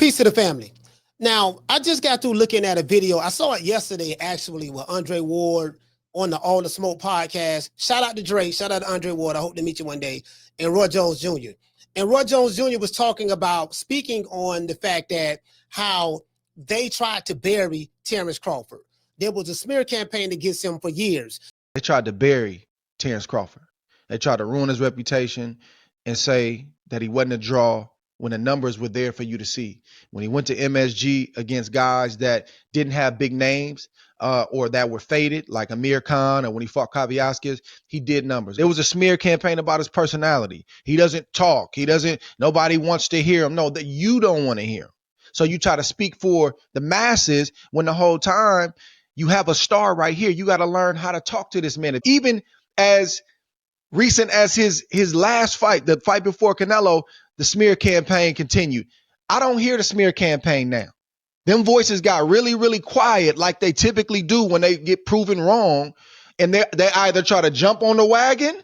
Peace to the family. Now, I just got through looking at a video. I saw it yesterday, actually, with Andre Ward on the All the Smoke podcast. Shout out to Dre. Shout out to Andre Ward. I hope to meet you one day. And Roy Jones Jr. And Roy Jones Jr. was speaking on the fact that how they tried to bury Terence Crawford. There was a smear campaign against him for years. They tried to bury Terence Crawford. They tried to ruin his reputation and say that he wasn't a draw when the numbers were there for you to see. When he went to MSG against guys that didn't have big names or that were faded, like Amir Khan, or when he fought Kavyaskis, he did numbers. It was a smear campaign about his personality. He doesn't talk. Nobody wants to hear him. No, that you don't want to hear him. So you try to speak for the masses when the whole time you have a star right here. You got to learn how to talk to this man. Even as recent as his last fight, the fight before Canelo, the smear campaign continued. I don't hear the smear campaign now. Them voices got really, really quiet like they typically do when they get proven wrong. And they either try to jump on the wagon.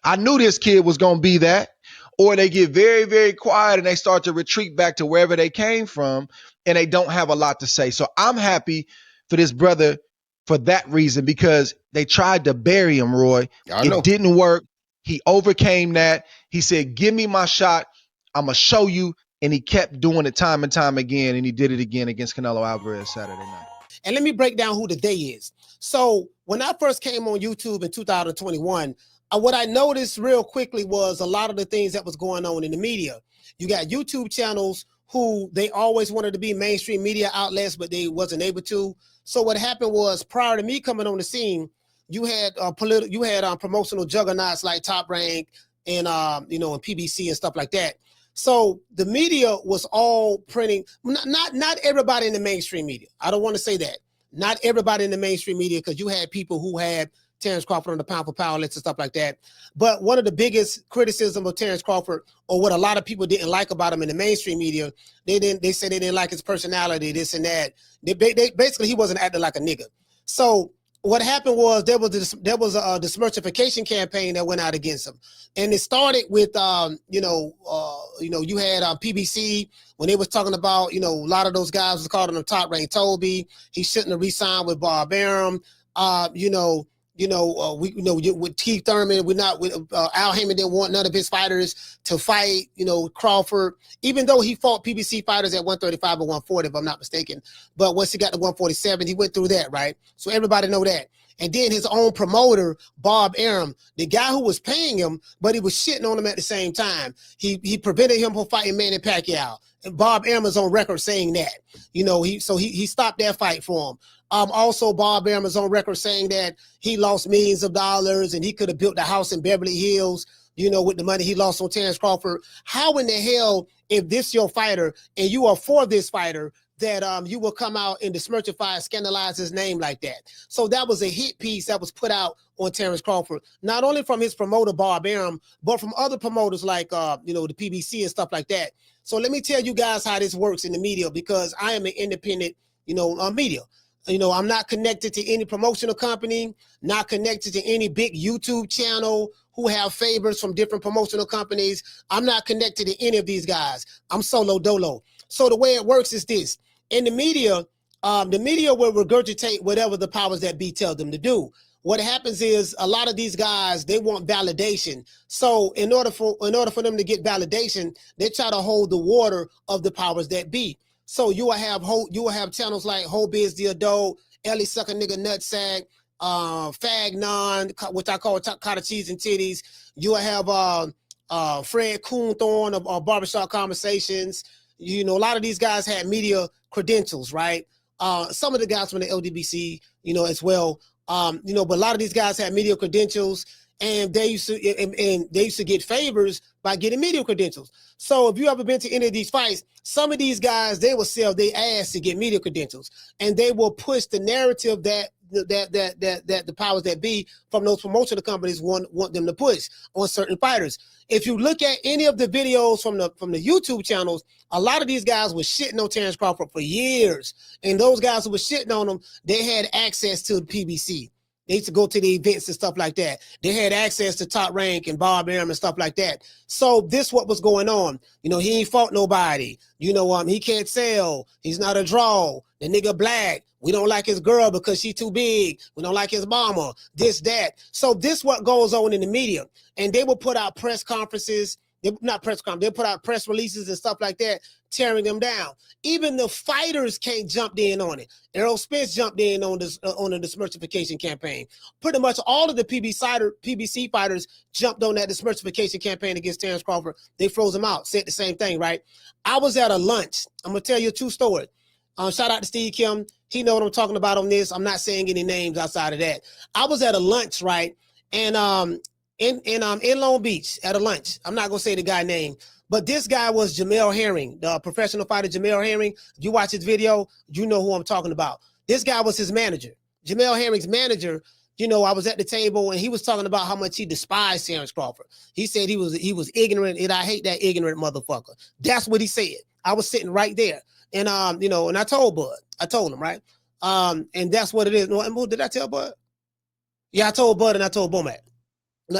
I knew this kid was going to be that. Or they get very, very quiet and they start to retreat back to wherever they came from and they don't have a lot to say. So I'm happy for this brother for that reason, because they tried to bury him, Roy. It didn't work. He overcame that. He said, give me my shot. I'm going to show you. And he kept doing it time and time again. And he did it again against Canelo Alvarez Saturday night. And let me break down who the they is. So when I first came on YouTube in 2021, what I noticed real quickly was a lot of the things that was going on in the media. You got YouTube channels who they always wanted to be mainstream media outlets, but they wasn't able to. So what happened was, prior to me coming on the scene, you had promotional juggernauts like Top Rank and and PBC and stuff like that. So the media was all printing, not everybody in the mainstream media. I don't want to say that. Not everybody in the mainstream media, because you had people who had Terence Crawford on the pound for pound list and stuff like that. But one of the biggest criticism of Terence Crawford, or what a lot of people didn't like about him in the mainstream media, they said they didn't like his personality, this and that. They basically, he wasn't acting like a nigga. So what happened was there was a dismersification campaign that went out against him, and it started with you had PBC when they was talking about a lot of those guys was calling him Top Rank Toby. He shouldn't have re-signed with Bob Arum. With Keith Thurman, Al Heyman didn't want none of his fighters to fight, Crawford, even though he fought PBC fighters at 135 and 140, if I'm not mistaken. But once he got to 147, he went through that, right? So everybody know that. And then his own promoter, Bob Arum, the guy who was paying him, but he was shitting on him at the same time. He prevented him from fighting Manny Pacquiao. And Bob Arum is on record saying that. He stopped that fight for him. Also, Bob Arum is on record saying that he lost millions of dollars and he could have built a house in Beverly Hills, with the money he lost on Terence Crawford. How in the hell, if this your fighter and you are for this fighter, that you will come out and dismercify, scandalize his name like that? So that was a hit piece that was put out on Terence Crawford, not only from his promoter, Bob Arum, but from other promoters like, the PBC and stuff like that. So let me tell you guys how this works in the media, because I am an independent, media. I'm not connected to any promotional company, not connected to any big YouTube channel who have favors from different promotional companies. I'm not connected to any of these guys. I'm solo dolo. So the way it works is this. In the media will regurgitate whatever the powers that be tell them to do. What happens is, a lot of these guys, they want validation. So in order for them to get validation, they try to hold the water of the powers that be. So you will have channels like Ho Biz the Adult, Ellie Sucker Nigga Nutsack, Fag Non, which I call Cotta Cheese and Titties. You will have Fred Coonthorn of Barbershop Conversations. A lot of these guys had media credentials, right? Some of the guys from the LDBC, as well. But a lot of these guys had media credentials, and they used to get favors by getting media credentials. So if you ever been to any of these fights, some of these guys, they will sell their ass to get media credentials, and they will push the narrative that the powers that be from those promotional companies want them to push on certain fighters. If you look at any of the videos from the YouTube channels, a lot of these guys were shitting on Terence Crawford for years, and those guys who were shitting on him, they had access to the PBC. They used to go to the events and stuff like that. They had access to Top Rank and Bob Arum and stuff like that. So this what was going on. You know, he ain't fought nobody. You know, he can't sell. He's not a draw. The nigga black. We don't like his girl because she too big. We don't like his mama. This, that. So this what goes on in the media. And they will put out press conferences. Not press conferences. They put out press releases and stuff like that, tearing them down. Even the fighters can't jump in on it. Errol Spence jumped in on this on the dismersification campaign. Pretty much all of the PBC fighters jumped on that dismersification campaign against Terence Crawford. They froze him out. Said the same thing, right? I was at a lunch. I'm gonna tell you a true story. Shout out to Steve Kim. He know what I'm talking about on this. I'm not saying any names outside of that. I was at a lunch, right? And in Long Beach at a lunch. I'm not gonna say the guy's name, but this guy was Jamel Herring, the professional fighter Jamel Herring. If you watch his video, you know who I'm talking about. This guy was his manager. Jamel Herring's manager. You know, I was at the table and he was talking about how much he despised Terence Crawford. He said he was ignorant, and I hate that ignorant motherfucker. That's what he said. I was sitting right there. And you know, and I told Bud. I told him, right? And that's what it is. No, did I tell Bud? Yeah, I told Bud and I told Bomac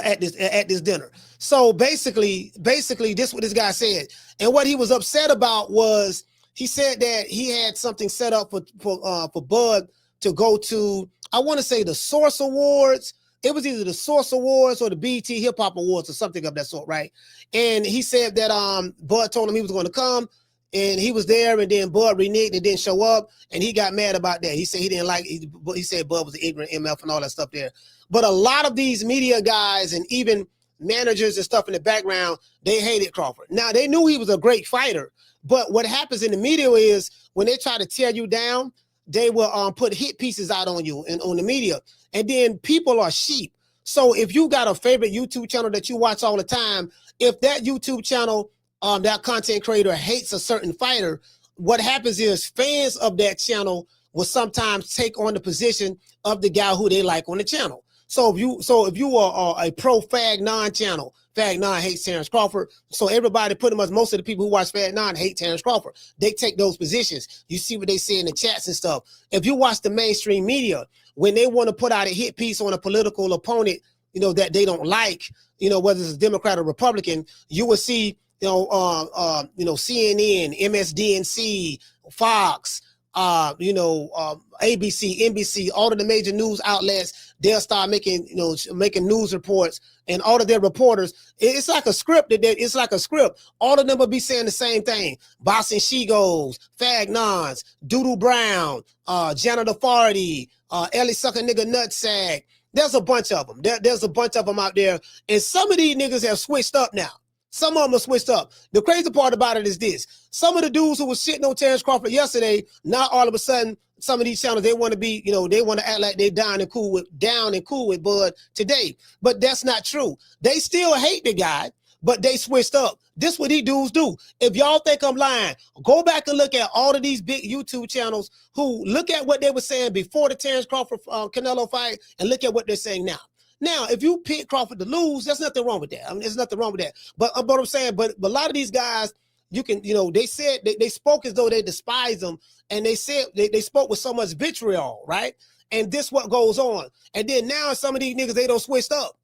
at this dinner. So basically, this what this guy said. And what he was upset about was he said that he had something set up for Bud to go to, I want to say the Source Awards. It was either the Source Awards or the BET Hip Hop Awards or something of that sort, right? And he said that Bud told him he was going to come. And he was there, and then Bud reneged and didn't show up, and he got mad about that. He said he didn't like it. He said Bud was an ignorant MF and all that stuff there. But a lot of these media guys and even managers and stuff in the background, they hated Crawford. Now, they knew he was a great fighter, but what happens in the media is when they try to tear you down, they will put hit pieces out on you and on the media, and then people are sheep. So if you got a favorite YouTube channel that you watch all the time, if that YouTube channel that content creator hates a certain fighter, what happens is fans of that channel will sometimes take on the position of the guy who they like on the channel. So if you are a pro Fag Non channel, Fag Non hates Terence Crawford. So everybody, pretty much most of the people who watch Fag Non hate Terence Crawford. They take those positions. You see what they say in the chats and stuff. If you watch the mainstream media, when they want to put out a hit piece on a political opponent, you know, that they don't like, you know, whether it's a Democrat or Republican, you will see CNN, MSDNC, Fox, ABC, NBC, all of the major news outlets, they'll start making news reports, and all of their reporters, it's like a script. It's like a script. All of them will be saying the same thing. Boxing She-Goes, Fag Nons, Doodle Brown, Janitor Farty, Ellie Sucker Nigga Nutsack. There's a bunch of them. There's a bunch of them out there, and some of these niggas have switched up now. Some of them are switched up. The crazy part about it is this. Some of the dudes who was shitting on Terence Crawford yesterday, now all of a sudden, some of these channels, they want to be, they want to act like they down and cool with Bud today. But that's not true. They still hate the guy, but they switched up. This what these dudes do. If y'all think I'm lying, go back and look at all of these big YouTube channels who look at what they were saying before the Terence Crawford Canelo fight and look at what they're saying now. Now, if you pick Crawford to lose, there's nothing wrong with that. I mean, there's nothing wrong with that. But I'm saying, but a lot of these guys, you can, they said they spoke as though they despise them, and they said they spoke with so much vitriol, right? And this what goes on. And then now some of these niggas, they don't switch up.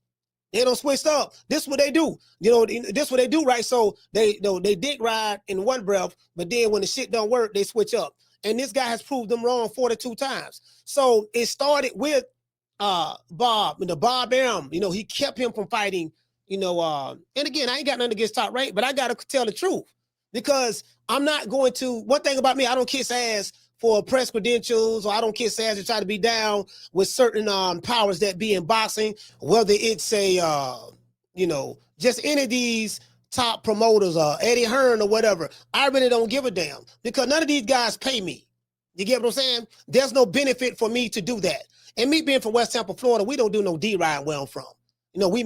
They don't switch up. This what they do. This what they do, right? So they dick ride in one breath, but then when the shit don't work, they switch up. And this guy has proved them wrong 42 times. So it started with Bob Arum, he kept him from fighting, and again, I ain't got nothing against Top Rank, but I got to tell the truth, because I'm not going to, one thing about me, I don't kiss ass for press credentials, or I don't kiss ass to try to be down with certain powers that be in boxing, whether it's just any of these top promoters or Eddie Hearn or whatever. I really don't give a damn, because none of these guys pay me. You get what I'm saying? There's no benefit for me to do that. And me being from West Tampa, Florida, we don't do no D-ride where I'm from. We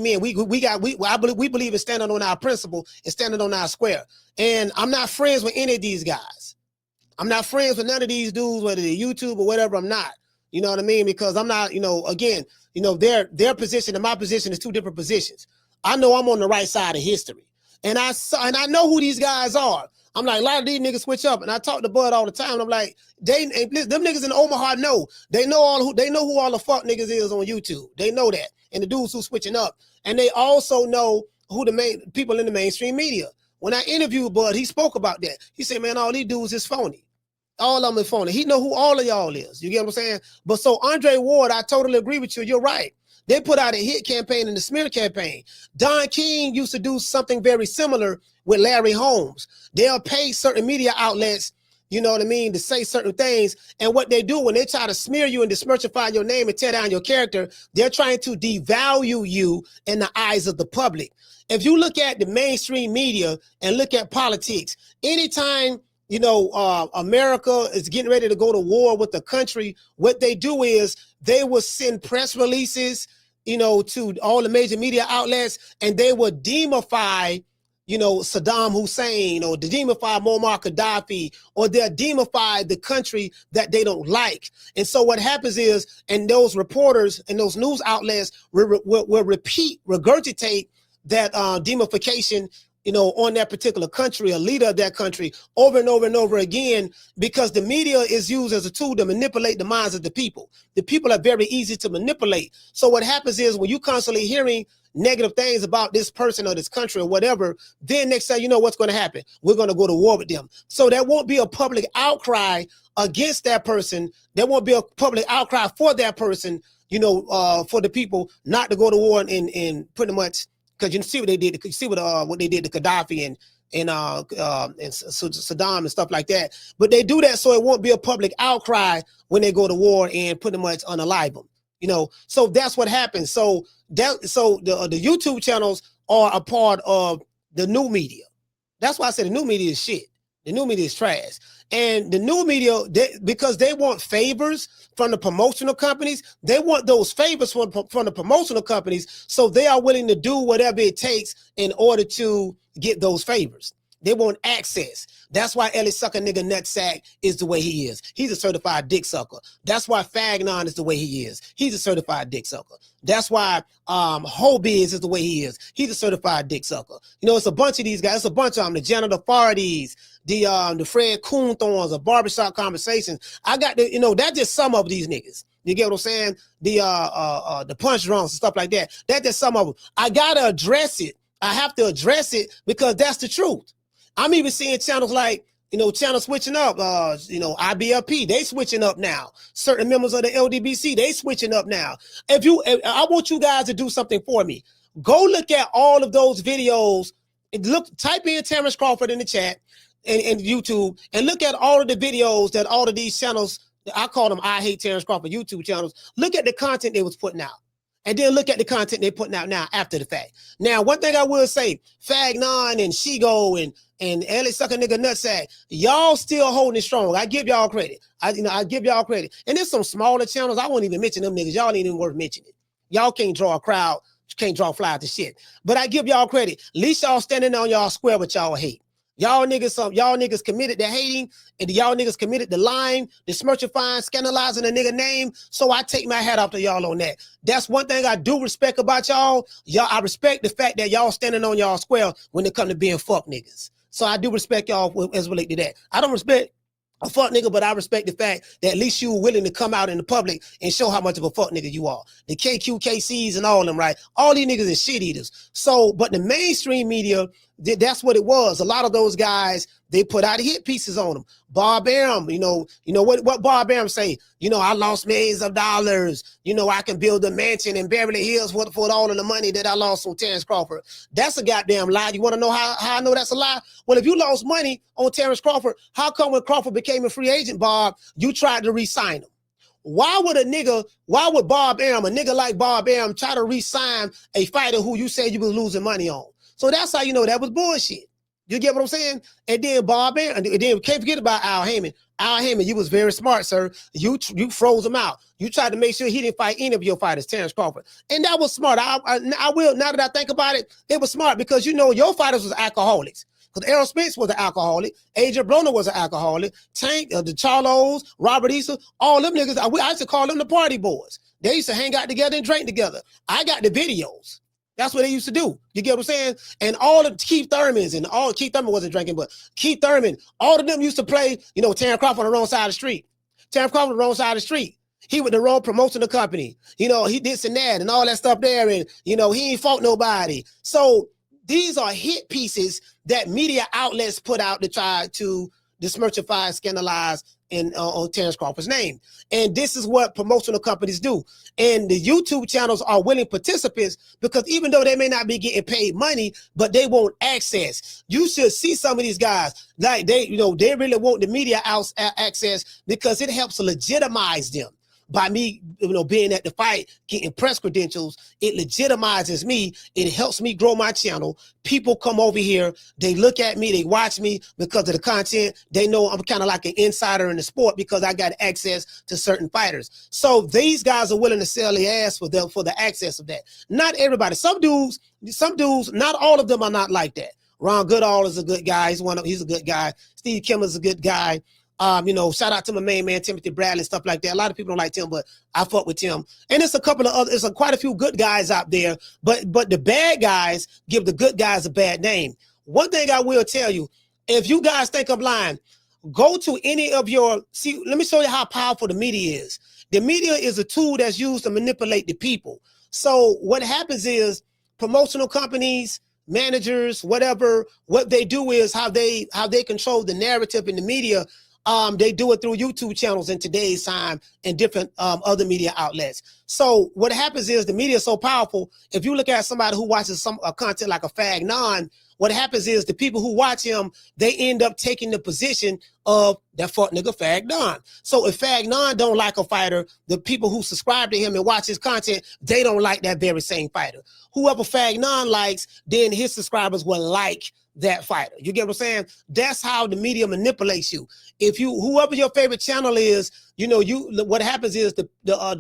believe in standing on our principle and standing on our square. And I'm not friends with any of these guys. I'm not friends with none of these dudes, whether they're YouTube or whatever. I'm not. You know what I mean? Because I'm not, their position and my position is two different positions. I know I'm on the right side of history. And I know who these guys are. I'm like, a lot of these niggas switch up, and I talk to Bud all the time. And I'm like, them niggas in Omaha know. They know who all the fuck niggas is on YouTube. They know that, and the dudes who switching up, and they also know who the main people in the mainstream media. When I interviewed Bud, he spoke about that. He said, man, all these dudes is phony. All of them is phony. He know who all of y'all is. You get what I'm saying? But so Andre Ward, I totally agree with you. You're right. They put out a hit campaign and the smear campaign. Don King used to do something very similar with Larry Holmes. They'll pay certain media outlets, you know what I mean, to say certain things. And what they do when they try to smear you and dismercify your name and tear down your character, they're trying to devalue you in the eyes of the public. If you look at the mainstream media and look at politics, anytime you know, America is getting ready to go to war with the country, what they do is they will send press releases, you know, to all the major media outlets, and they will demify, you know, Saddam Hussein, or demify Muammar Gaddafi, or they'll demify the country that they don't like. And so what happens is, and those reporters and those news outlets will regurgitate that demification, you know, on that particular country, a leader of that country, over and over and over again, because the media is used as a tool to manipulate the minds of the people. The people are very easy to manipulate. So what happens is when you constantly hearing negative things about this person or this country or whatever, then next time you know what's going to happen. We're going to go to war with them. So there won't be a public outcry against that person. There won't be a public outcry for that person, you know, for the people not to go to war and pretty much. Because you see what they did. You see what they did to Gaddafi and Saddam and stuff like that. But they do that so it won't be a public outcry when they go to war and pretty much unalive them. You know, so that's what happens. So the YouTube channels are a part of the new media. That's why I said the new media is shit. The new media is trash. And the new media, because they want favors from the promotional companies, they want those favors from the promotional companies, so they are willing to do whatever it takes in order to get those favors. They want access. That's why Ellie Sucker Nigga Nutsack is the way he is. He's a certified dick sucker. That's why Fagnon is the way he is. He's a certified dick sucker. That's why Hobiz is the way he is. He's a certified dick sucker. You know, it's a bunch of these guys. It's a bunch of them. The Janitor Fardies, the Fred Coonthorns, the Barbershop Conversations. I got the, you know, that's just some of these niggas. You get what I'm saying? The punch drunks and stuff like that. That's just some of them. I gotta address it. I have to address it because that's the truth. I'm even seeing channels like, you know, channels switching up, you know, IBLP, they switching up now. Certain members of the LDBC, they switching up now. I want you guys to do something for me. Go look at all of those videos. Type in Terence Crawford in the chat and YouTube, and look at all of the videos that all of these channels, I call them I Hate Terence Crawford YouTube channels. Look at the content they was putting out. And then look at the content they're putting out now after the fact. Now, one thing I will say, Fagnon and Shigo and Ellie Sucker Nigga Nutsack, y'all still holding it strong. I give y'all credit. I give y'all credit. And there's some smaller channels. I won't even mention them niggas. Y'all ain't even worth mentioning. Y'all can't draw a crowd. Can't draw fly to shit. But I give y'all credit. At least y'all standing on y'all square with y'all hate. Y'all niggas committed to hating, and y'all niggas committed to lying, dismerchifying, scandalizing a nigga name. So I take my hat off to y'all on that. That's one thing I do respect about y'all. I respect the fact that y'all standing on y'all square when it come to being fuck niggas. So I do respect y'all as relate to that. I don't respect a fuck nigga, but I respect the fact that at least you were willing to come out in the public and show how much of a fuck nigga you are. The KQKCs and all of them, right? All these niggas is shit eaters. So, but the mainstream media, that's what it was. A lot of those guys, they put out hit pieces on them. Bob Arum, you know what Bob Arum say? You know, I lost millions of dollars. You know, I can build a mansion in Beverly Hills for all of the money that I lost on Terence Crawford. That's a goddamn lie. You want to know how I know that's a lie? Well, if you lost money on Terence Crawford, how come when Crawford became a free agent, Bob, you tried to re-sign him? Why would Bob Arum, a nigga like Bob Arum, try to re-sign a fighter who you said you was losing money on? So that's how you know that was bullshit. You get what I'm saying? And then Bob Arum, and then can't forget about Al Heyman. Al Heyman, you was very smart, sir. You froze him out. You tried to make sure he didn't fight any of your fighters, Terence Crawford. And that was smart. I will, now that I think about it, it was smart because you know your fighters was alcoholics. Because Errol Spence was an alcoholic. Adrian Broner was an alcoholic. Tank, the Charlos, Robert Issa, all them niggas, I used to call them the party boys. They used to hang out together and drink together. I got the videos. That's what they used to do. You get what I'm saying? And all of Keith Thurmans and all Keith Thurman wasn't drinking, but Keith Thurman, all of them used to play, you know, Terence Crawford on the wrong side of the street. Terence Crawford on the wrong side of the street. He was the wrong promoting the company. You know, he did and that and all that stuff there. And, you know, he ain't fought nobody. So these are hit pieces that media outlets put out to try to dismercify, scandalize, and on Terence Crawford's name. And this is what promotional companies do. And the YouTube channels are willing participants because even though they may not be getting paid money, but they want access. You should see some of these guys, like they really want the media access because it helps legitimize them. By me, being at the fight, getting press credentials, it legitimizes me. It helps me grow my channel. People come over here, they look at me, they watch me because of the content. They know I'm kind of like an insider in the sport because I got access to certain fighters. So these guys are willing to sell their ass for the access of that. Not everybody. Some dudes, not all of them are not like that. Ron Goodall is a good guy. He's a good guy. Steve Kim is a good guy. Shout out to my main man, Timothy Bradley, and stuff like that. A lot of people don't like Tim, but I fuck with Tim. And it's a couple of other, quite a few good guys out there, but the bad guys give the good guys a bad name. One thing I will tell you, if you guys think I'm lying, go to any of let me show you how powerful the media is. The media is a tool that's used to manipulate the people. So what happens is promotional companies, managers, whatever, what they do is how they control the narrative in the media. They do it through YouTube channels in today's time and different other media outlets. So what happens is the media is so powerful. If you look at somebody who watches some content like a Fag Non, what happens is the people who watch him, they end up taking the position of that fuck nigga Fag Non. So if Fag Non don't like a fighter, the people who subscribe to him and watch his content, they don't like that very same fighter. Whoever Fag Non likes, then his subscribers will like that fighter. You get what I'm saying? That's how the media manipulates you. If whoever your favorite channel is, what happens is the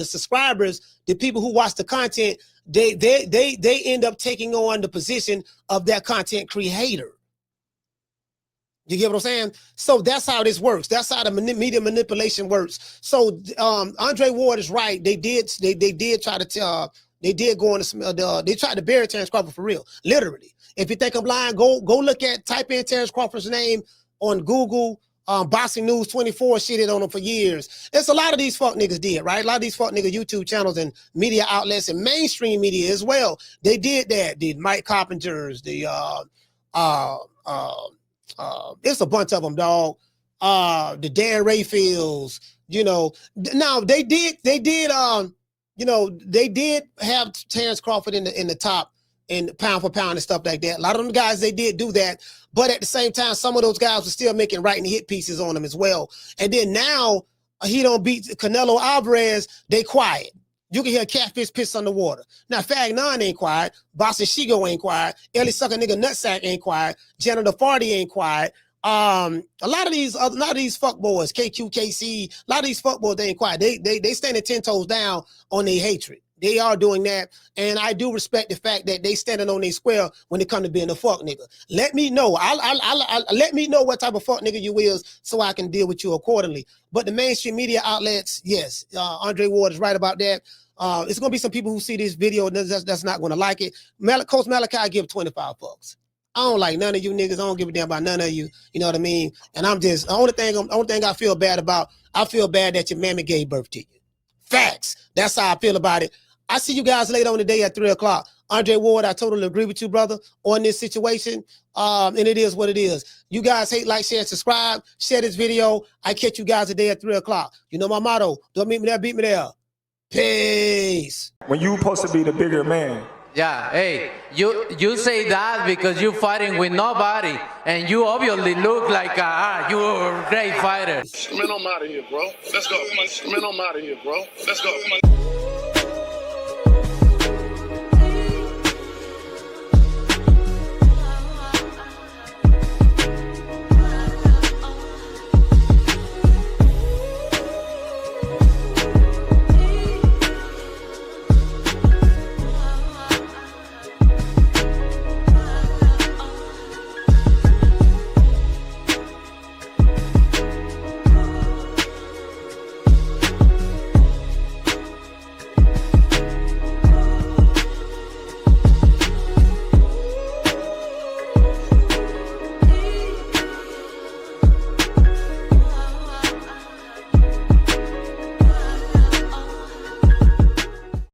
subscribers, the people who watch the content, they end up taking on the position of that content creator. You get what I'm saying? So that's how this works. That's how the media manipulation works. So Andre Ward is right. They did try to they did go on they tried to bury Terence Crawford for real, literally. If you think I'm lying, go look at, type in Terence Crawford's name on Google. Boxing News 24 shitted on him for years. It's a lot of these fuck niggas did, right? A lot of these fuck nigga YouTube channels and media outlets and mainstream media as well. They did that. The Mike Carpenters, it's a bunch of them, dog. The Dan Rayfields, Now they did have Terence Crawford in the top and pound for pound and stuff like that. A lot of them guys, they did do that. But at the same time, some of those guys were still writing hit pieces on him as well. And then now he don't beat Canelo Alvarez, they quiet. You can hear catfish piss underwater. Now, Fag Non ain't quiet. Boston Shigo ain't quiet. Ellie Sucker Nigga Nutsack ain't quiet. Janitor Farty ain't quiet. A lot of these fuck boys, KQKC, a lot of these fuck boys, they ain't quiet. They standing 10 toes down on their hatred. They are doing that, and I do respect the fact that they standing on their square when it comes to being a fuck nigga. Let me know. Let me know what type of fuck nigga you is so I can deal with you accordingly. But the mainstream media outlets, yes, Andre Ward is right about that. It's gonna be some people who see this video that's not gonna like it. Coach Malachi, I give 25 fucks. I don't like none of you niggas. I don't give a damn about none of you. You know what I mean? And I'm just the only thing I feel bad about. I feel bad that your mammy gave birth to you. Facts. That's how I feel about it. I see you guys later on today at 3 o'clock. Andre Ward, I totally agree with you, brother, on this situation. And it is what it is. You guys hate, like, share, subscribe, share this video. I catch you guys today at 3 o'clock. You know my motto. Don't meet me there, beat me there. Peace. When you supposed to be the bigger man. Yeah, hey, you say that because you're fighting with nobody, and you obviously look like you're a great fighter. Man, I'm out of here, bro. Let's go. Man, I'm out of here, bro. Let's go.